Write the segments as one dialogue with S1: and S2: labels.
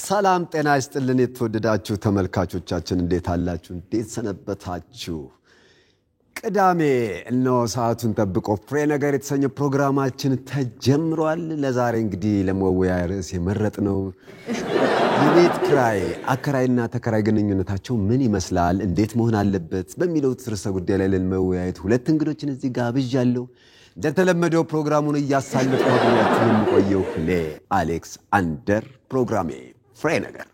S1: ሰላም ጤና ይስጥልን የተወደዳችሁ ተመልካቾቻችን እንዴት አላችሁ እንዴት ሰነበታችሁ ቅዳሜ ነው ሰዓቱን ጠብቆ ፍሬ ነገር የተሰኘ ፕሮግራማችን ተጀምሯል ለዛሬ እንግዲህ ለመወያያ ርዕስ የመረጥነው የቤት ክራይ አከራይና ተከራይ ግንኙነታቸው ምን ይመስላል እንዴት መሆን አለበት በሚለው ርዕሰ ጉዳይ ላይ ለመወያየት ሁለት እንግዶችን እዚህ ጋር አብዣለሁ እንደተለመደው ፕሮግራሙን እያሳለፍኩ አብሬያችሁ የምቆየው አሌክስ አንደር ፕሮግራሜ ፍሬ ነገር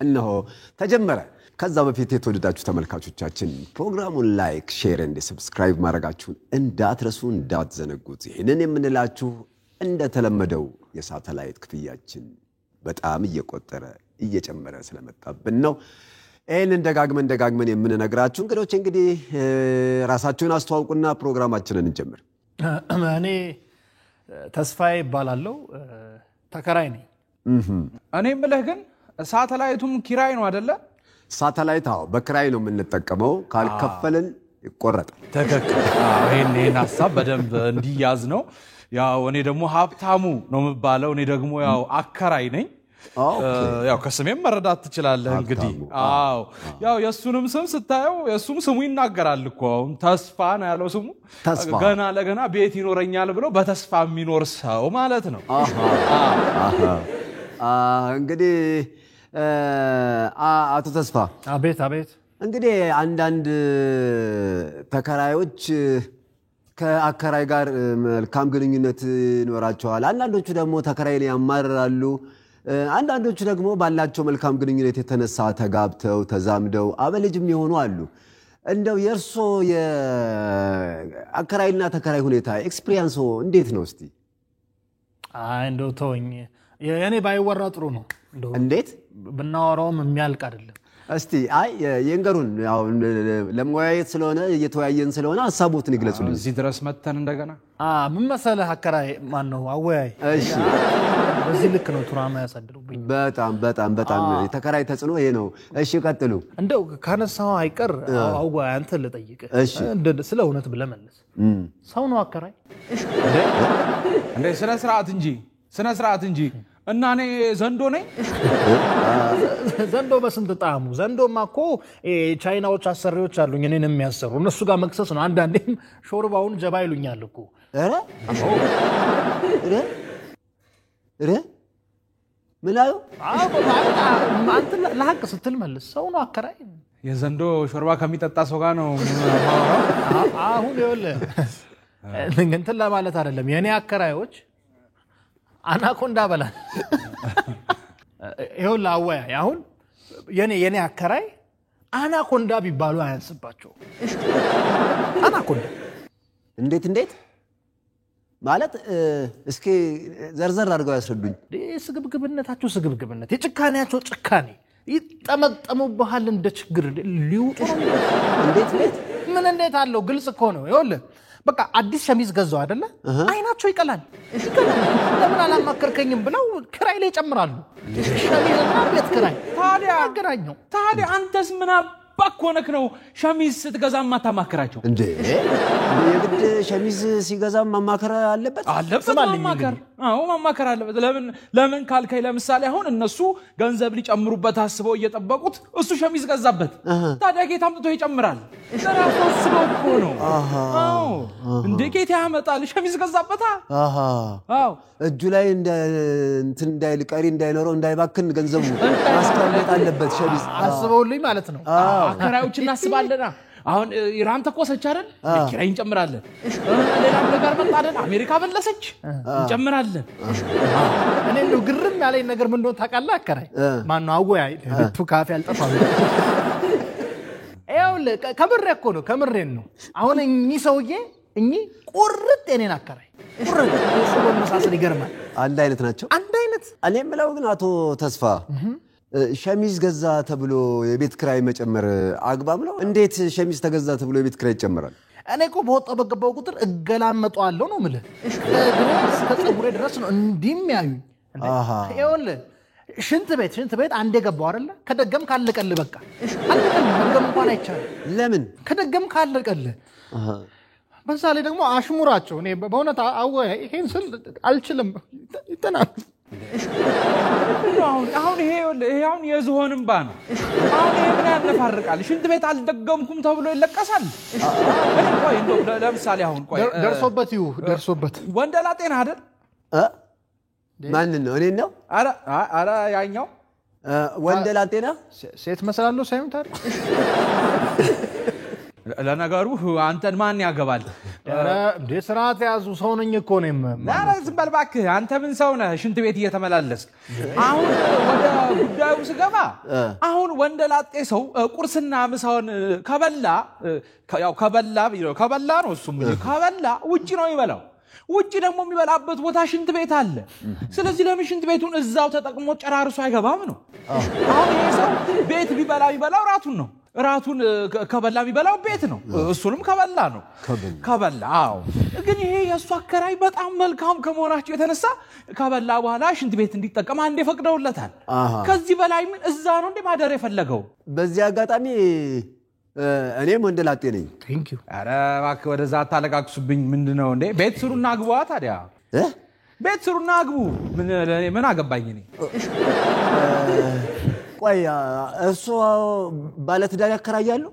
S1: እነሆ ተጀመረ ከዛ በፊት የተወደዳችሁ ተመልካቾቻችን ፕሮግራሙን ላይክ ሼር እና ሰብስክራይብ ማድረጋችሁን እንዳትረሱ እንዳትዘነጉት ይሄንን የምንላችሁ እንደተለመደው የሳተላይት ክፍያችን በጣም እየጨመረ ስለመጣብን ነው ይሄንን ደጋግመን የምንነግራችሁ እንግዲህ ራሳችሁን አስተዋውቁና ፕሮግራማችንን እንጀምር
S2: እኔ ተስፋዬ ይባላልው ተከራይ ነኝ
S3: እኔ ምልህ ግን ሳተላይቱም ኪራይ ነው አይደለ
S1: ሳተላይት አዎ በክራይ ነው የምንጠቀመው ካልከፈልን ይቆረጣል
S3: ተከክል ይሄን ሐሳብ በደንብ እንዲያዝ ነው ያው እኔ ደግሞ ሀብታሙ ነው የምባለው እኔ ደግሞ ያው አከራይ ነኝ ያው ከስሜም መረዳት ትችላለህ እንግዲህ አዎ ያው የሱንም ስም ስታየው የሱም ስሙ ይናገራል እኮ ተስፋ ነው ያለው ስሙ ገና ለገና ቤት ይኖረኛል ብሎ በተስፋ የሚኖር ሰው ማለት ነው
S1: እንግዲህ አቶ ተስፋ
S2: አቤት
S1: እንግዲህ አንዳንድ ተከራዮች ከአከራይ ጋር መልካም ግንኙነት ይኖራቸዋል አንዳንዶቹ ደግሞ ተከራይን ያማራሉ አንዳንዶቹ ደግሞ ባላቸው መልካም ግንኙነት የተነሳ ተጋብተው ተዛምደው አበልጅም ይሆኑ አሉ እንደው የርሶ የአከራይና ተከራይ ሁኔታ ኤክስፒሪየንስ እንዴት ነው እስቲ
S2: እንደው ተወኝ የኔ ባይወራ ጥሩ ነው
S1: እንዴት
S2: ብናወራውም የሚያልቅ አይደለም
S1: እስቲ አይ የንገሩን ያው ለመወያየት ስለሆነ እየተወያየን ስለሆነ ሐሳቦትን ይግለጹልኝ
S3: እዚህ ድረስ መተን እንደገና
S2: ምን መሰለህ አከራይ ማን ነው አወያይ
S1: እሺ
S2: በዚህ ልክ ነው ቱራማ ያሳድሩብኝ
S1: በጣም የተከራይ ተጽኖ ይሄ ነው እሺ ቀጥሉ
S2: እንደው ካነሳው አይቀር አወያይ አንተ ልጠይቅ ስለ እውነት ብለመለስ ሰው ነው አከራይ
S3: እንዴ ስነ ስርዓት እንጂ እና እኔ ዘንዶ ነኝ
S2: ዘንዶ በስንት ጣሙ ዘንዶማኮ ቻይናዎች አሰሪዎች አሉኝ እኔን የሚያሰሩ እነሱ ጋር መክሰስ ነው አንዳንዴም ሾርባውን ጀባ ይሉኛል እኮ
S1: ምን አዩ
S2: አንተ ለሐቅ ስትል መልስ ሰው ነው አከራይ
S3: የዘንዶ ሾርባ ከሚጠጣ ሰው ጋር ነው ማወራው
S2: አሁን ይኸውልህ እንትን ለማለት አይደለም የኔ አከራዮች አናኮንዳ በላል ይኸውልህ አወያይ አሁን የኔ አከራይ አናኮንዳ ቢባሉ አያንስባቸው አናኮንዳ እንዴት ማለት እስኪ ዘርዘር አድርገው ያስረዱኝ ስግብግብነታቸው ስግብግብነት የጭካኔያቸው ጭካኔ ይጠመጠሙብሃል እንደ ችግር ሊውጡ ነው እንዴት አለው ግልጽ እኮ ነው ይኸውልህ በቃ አዲስ ሸሚዝ ገዛው አይደለ አይናቸው ይቀላል ለምን አላማከርከኝም ብለው ክራይ ላይ ጨምራሉ ሸሚዝና ቤት ክራይ ታዲያ አንተስ ምን አባኮነክ ነው ሸሚዝ ስትገዛ ማታማከራቸው
S1: እንዴ የግድ ሸሚዝ ሲገዛ ማማከር አለበት
S3: ማማከር አለበት ለምን ካልከይ ለምሳሌ አሁን እነሱ ገንዘብ ሊጨምሩበት አስበው እየጠበቁት እሱ ሸሚዝ ገዛበት ታዲያ ጌታ አምጥቶ ይጨምራል ዘራፍ አስበው እኮ ነው እንዴ ጌታ ያመጣል ሸሚዝ ገዛበታ
S1: እጁ ላይ እንትን እንዳይልቀሪ እንዳይኖረው እንዳይባክን ገንዘቡ ማስቀመጥ አለበት ሸሚዝ
S2: አስበውልኝ ማለት ነው
S3: አከራዮች እናስባለና አሁን ኢራን ተቆሰች አይደል ኪራይ እንጨምራለን ሌላም ነገር መጣ አይደል አሜሪካ በለሰች እንጨምራለን
S2: እኔ ነው ግርም ያለኝ ነገር ምን እንደሆነ ታውቃለህ አከራይ ማን ነው አወያይ ካፌ አልጠፋም ከምሬን ነው አሁን እኚህ ሰውዬ ቁርጥ የኔን አከራይ ቁርጥ ሰው መሳሰል ይገርማል
S1: አንድ አይነት ናቸው እኔ የምለው ግን አቶ ተስፋ ሸሚዝ ገዛ ተብሎ የቤት ክራይ መጨመር አግባብ ነው እንዴት ሸሚዝ ተገዛ ተብሎ የቤት ክራይ ይጨምራል
S2: እኔ እኮ በወጣ በገባው ቁጥር እገላመጣለሁ ነው ምልህ ከፀጉሬ ድረስ ነው እንዲም ያዩኝ ይኸውልህ ሽንት ቤት አንዴ ገባው አይደለ ከደገም ካልቀል በቃ ደገም እንኳን አይቻልም
S1: ለምን
S2: ከደገም ካልቀል በዛ ላይ ደግሞ አሽሙራቸው እኔ በእውነት አወያይ ይሄን ስል አልችልም ይተናል
S3: አሁን ይሄ አሁን የዝሆን እንባ ነው አሁን ይሄ ምን ያነፋርቃል ሽንት ቤት አልደገምኩም ተብሎ ይለቀሳል ቆይ እንደው ለምሳሌ አሁን ቆይ
S2: ደርሶበት
S3: ወንደላጤ ነህ አይደል
S1: ማን ነው እኔ ነው
S3: አረ ያኛው
S1: ወንደላጤ ነህ
S2: ሴት መስላለሁ ሳይሆን ታዲያ
S3: ለነገሩ አንተን ማን ያገባል
S2: ኧረ እንደ ስርዓት ያዙ ሰው ነኝ እኮ ነኝ
S3: ኧረ ዝም በል እባክህ አንተ ምን ሰው ነህ ሽንት ቤት እየተመላለስክ አሁን ወደ ጉዳዩ ስገባ አሁን ወንደላጤ ሰው ቁርስና ምሳውን ከበላ ነው እሱም ከበላ ውጪ ነው ይበላው ውጪ ደግሞ የሚበላበት ቦታ ሽንት ቤት አለ ስለዚህ ለምን ሽንት ቤቱን እዛው ተጠቅሞ ጨራርሶ አይገባም ነው አሁን ይሄ ሰው ቤት ቢበላው ራቱን ከበላ ቢበላው ቤት ነው እሱንም ከበላ ነው ከበላ አዎ ግን ይሄ የሱ አከራይ በጣም መልካም ከመሆናቸው የተነሳ ከበላ በኋላ ሽንት ቤት እንዲጠቀም አንዴ ፈቅደውለታል ከዚህ በላይ ምን እዛ ነው እንደ ማደር የፈለገው
S1: በዚህ አጋጣሚ እኔም ወንደላጤ ነኝ
S2: ቴንክ ዩ
S3: አረ እባክህ ወደዛ አታለቃቅሱብኝ ምንድነው እንዴ ቤት ስሩና አግቡ ታዲያ ቤት ስሩና አግቡ ምን አገባኝ እኔ
S1: ቆይ እሱ ባለትዳር ያከራያሉ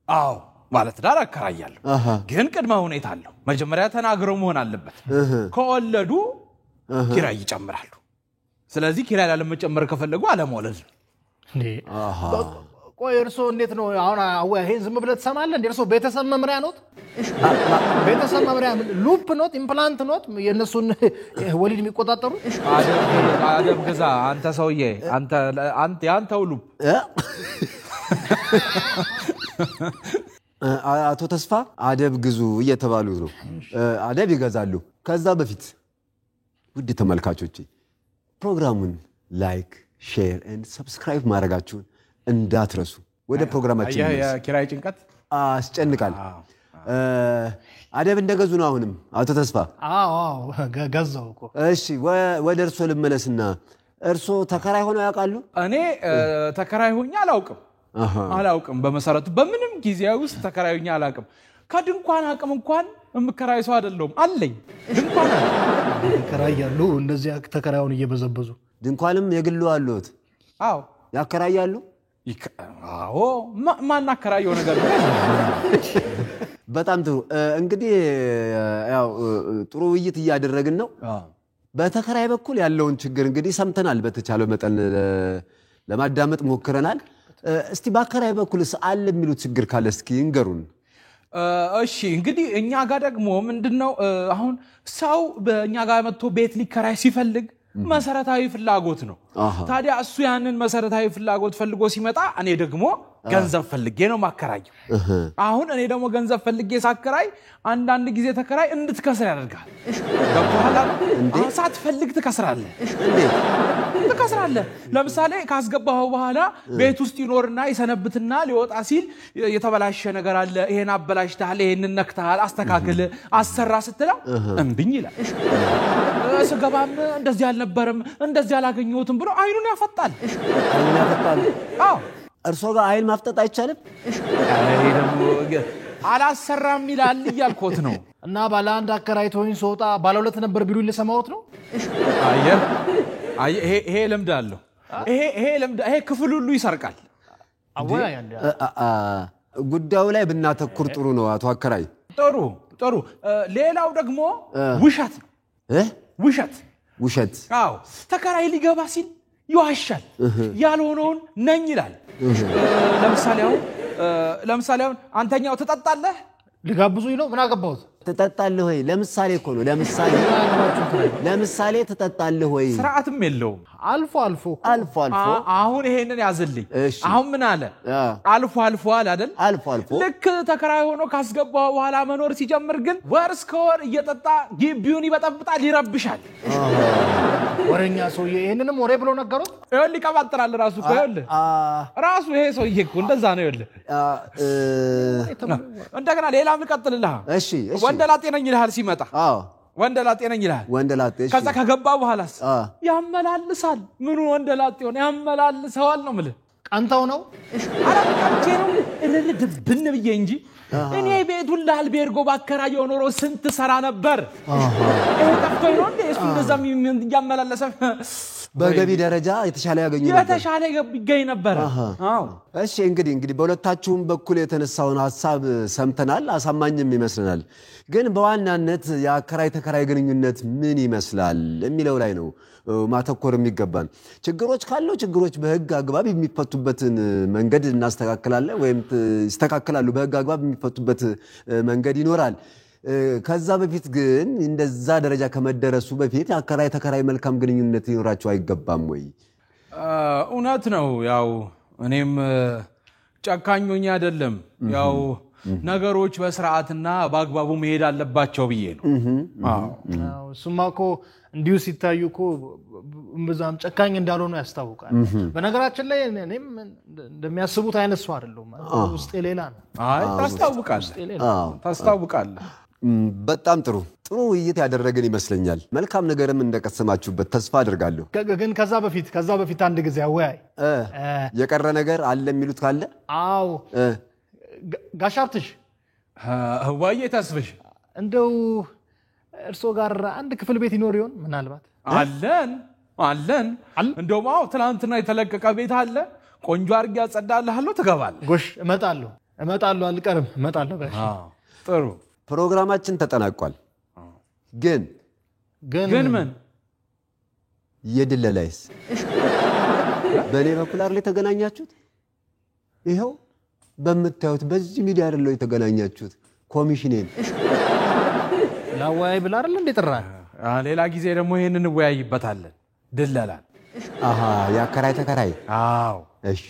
S3: አዎ ባለትዳር ያከራያሉ ግን ቅድመ ሁኔታ አለው መጀመሪያ ተናግረው መሆን አለበት ከወለዱ ኪራይ ይጨምራሉ ስለዚህ ኪራይ ለመጨመር ከፈለጉ አለመውለድ እንዴ
S2: ቆይ እርሶ እንዴት ነው አሁን ይሄን ዝም ብለህ ተሰማለህ እንዴ እርሶ ቤተሰብ መምሪያ ኖት ቤተሰብ መምሪያ ሉፕ ኖት ኢምፕላንት ኖት የነሱን ወሊድ የሚቆጣጠሩ
S3: አደብ ግዛ አንተ ሰውዬ ያንተው ሉፕ
S1: አቶ ተስፋ አደብ ግዙ እየተባሉ ነው አደብ ይገዛሉ ከዛ በፊት ውድ ተመልካቾቼ ፕሮግራሙን ላይክ ሼር ኤንድ ሰብስክራይብ ማድረጋችሁን እንዳትረሱ ወደ ፕሮግራማችን
S3: የኪራይ ጭንቀት
S1: አስጨንቃል አደብ እንደገዙ ነው አሁንም አቶ ተስፋ
S2: አዎ ገዛው እኮ
S1: እሺ ወደ እርሶ ልመለስና እርሶ ተከራይ ሆነው ያውቃሉ
S3: እኔ ተከራይ ሆኜ አላውቅም በመሰረቱ በምንም ጊዜ ውስጥ ተከራይ ሆኜ አላውቅም ከድንኳን አቅም እንኳን የምከራይ ሰው አይደለም አለኝ ድንኳን
S2: ተከራያሉ እንደዚህ ተከራዩን እየበዘበዙ
S1: ድንኳንም የግሉ አሉት
S3: አዎ
S1: ያከራያሉ
S3: አዎ ማን አከራየው ነገር
S1: በጣም ጥሩ እንግዲህ ያው ጥሩ ውይይት እያደረግን ነው በተከራይ በኩል ያለውን ችግር እንግዲህ ሰምተናል በተቻለ መጠን ለማዳመጥ ሞክረናል እስቲ በአከራይ በኩልስ አለ የሚሉት ችግር ካለ እስኪ እንገሩን
S3: እሺ እንግዲህ እኛ ጋር ደግሞ ምንድነው አሁን ሰው በእኛ ጋር መጥቶ ቤት ሊከራይ ሲፈልግ መሰረታዊ ፍላጎት ነው ታዲያ እሱ ያንን መሰረታዊ ፍላጎት ፈልጎ ሲመጣ እኔ ደግሞ ገንዘብ ፈልጌ ነው ማከራየው አሁን እኔ ደግሞ ገንዘብ ፈልጌ ሳከራይ አንዳንድ ጊዜ ተከራይ እንድትከስር ያደርጋል በኋላ ሳትፈልግ ትከስራለህ ትከስራለህ ለምሳሌ ካስገባው በኋላ ቤት ውስጥ ይኖርና ይሰነብትና ሊወጣ ሲል የተበላሸ ነገር አለ ይሄን አበላሽታል ይሄን ነክታል አስተካክል አሰራ ስትለው እንብኝ ይላል ስገባም እንደዚህ አልነበረም እንደዚህ አላገኘሁትም ብሎ አይኑን ያፈጣል አዎ
S1: እርሶ ጋር አይን ማፍጠጥ አይቻልም
S3: ይሄ ደግሞ አላሰራም ይላል ይያልኮት ነው
S2: እና ባለ አንድ አከራይቶኝ ሶጣ ባለ ሁለት ነበር ቢሉ ለሰማውት ነው
S3: ይሄ ልምድ አለው ይሄ ክፍል ሁሉ ይሰርቃል
S1: ጉዳዩ ላይ ብናተኩር ጥሩ ነው አቶ አከራይ
S3: ጥሩ ሌላው ደግሞ ውሸት ውሸት አዎ ተከራይ ሊገባ ሲል ይዋሻል ያልሆነውን ነኝ ይላል ለምሳሌ አሁን አንተኛው ተጠጣለህ
S2: ሊጋብዙኝ ነው ምን አገባውት
S1: ተጠጣለህ ወይ ለምሳሌ እኮ ነው ለምሳሌ ተጠጣለህ ወይ
S3: ስርዓትም የለውም
S2: አልፎ
S3: አሁን ይሄንን ያዝልኝ አሁን ምን አለ አልፎ አለ አይደል
S1: አልፎ
S3: ልክ ተከራይ ሆኖ ካስገባው በኋላ መኖር ሲጀምር ግን ወርስ ከወር እየጠጣ ግቢውን ይበጠብጣል ይረብሻል
S2: ወረኛ ሰውዬ ይሄንንም ወሬ ብሎ ነገሩት
S3: ይኸውልህ ይቀባጥራል ራሱ እኮ ይኸውልህ ራሱ ይሄ ሰውዬ እኮ እንደዛ ነው ይኸውልህ እንደገና ሌላም ልቀጥልልህ
S1: እሺ
S3: ወንደላጤ ነኝ ይልሃል ሲመጣ ወንደላጤ ነኝ ይልሃል ከዛ ከገባ በኋላስ ያመላልሳል ምኑ ወንደላጤ ሆነ ያመላልሰዋል ነው ማለት
S2: ቀንተው ነው
S3: አራቃቼ ነው ድብን ብዬ እንጂ እኔ ቤቱን ላልቤርጎ ባከራየው ኖሮ ስንት ሰራ ነበር ጠፍቶኝ ነው እንዴ እሱ እንደዛም ያመላለሰ
S1: በገቢ ደረጃ የተሻለ ያገኙ ነበር
S3: የተሻለ ይገኝ ነበር አዎ
S1: እሺ እንግዲህ በሁለታችሁም በኩል የተነሳውን ሐሳብ ሰምተናል አሳማኝም ይመስልናል ግን በዋናነት የአከራይ ተከራይ ግንኙነት ምን ይመስላል የሚለው ላይ ነው ማተኮር የሚገባን ችግሮች ካለው ችግሮች በህግ አግባብ የሚፈቱበትን መንገድ እናስተካክላለን ወይም ይስተካከላሉ በህግ አግባብ የሚፈቱበት መንገድ ይኖራል ከዛ በፊት ግን እንደዛ ደረጃ ከመደረሱ በፊት አከራይ ተከራይ መልካም ግንኙነት ይኖራቸው አይገባም ወይ
S3: እውነት ነው ያው እኔም ጨካኞኛ አይደለም ያው ነገሮች በስርዓትና በአግባቡ መሄድ አለባቸው ብዬ ነው
S2: አዎ ሱማኮ እንዲሁ ሲታዩኮ በዛም ጨካኝ እንዳልሆነ ያስታውቃል በነገራችን ላይ እኔም እንደሚያስቡት አይነት ሰው አይደለም ውስጤ ሌላ ነው
S3: አይ ታስታውቃለህ
S1: በጣም ጥሩ ውይይት ያደረግን ይመስለኛል መልካም ነገርም እንደቀሰማችሁበት ተስፋ አድርጋለሁ
S2: ግን ከዛ በፊት አንድ ጊዜ አወያይ
S1: የቀረ ነገር አለ የሚሉት ካለ
S2: አዎ ጋሻርትሽ
S3: ዋዬ ተስፍሽ
S2: እንደው እርሶ ጋር አንድ ክፍል ቤት ይኖር ይሆን ምናልባት
S3: አለን እንደውም ትናንትና የተለቀቀ ቤት አለ ቆንጆ አርጋ ያጸዳልሃለሁ ትገባለህ
S2: ጎሽ እመጣለሁ አልቀርም እመጣለሁ ጋሽ
S3: ጥሩ
S1: ፕሮግራማችን ተጠናቋል
S3: ግን ምን
S1: የድለላይስ በኔ በኩል አይደል የተገናኛችሁት ይሄው በመታዩት በዚህ ሚዲያ አይደል የተገናኛችሁት ኮሚሽኔን
S2: ላዋይ ብላ አይደል እንደ ጥራ
S3: ሌላ ጊዜ ደግሞ ይሄንን እንወያይበታለን ድለላል
S1: ያከራይ ተከራይ
S3: አዎ
S1: እሺ